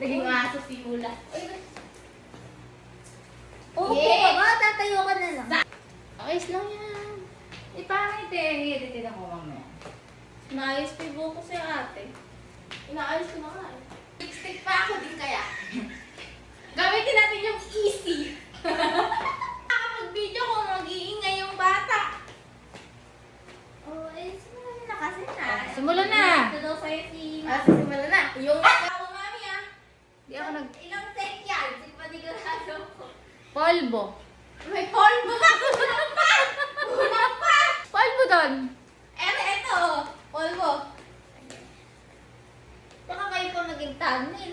Naging aso si Ula. Oo, Yeah. ba? Tatayo ka na lang. Ayos lang yan. Ipangit eh. Editin ako mamaya. Naayos pa yung buhok ko sa'yo, ate. Inaayos ko na nga eh. Lipstick pa ako din kaya. Gamitin natin yung easy. Nakapag-video ko, mag-iingay yung bata. Oo, simulan na kasi na. Simulan na. Ito daw sa'yo si... Simulan na. Yung ako, mami ah. Di ako Ilang set yan? Sipanigurado ko. Polvo. May polvo na. Kulang pa. Kulang pa. Polvo doon. Eto, polvo. Baka kayo pa maging thumbnail,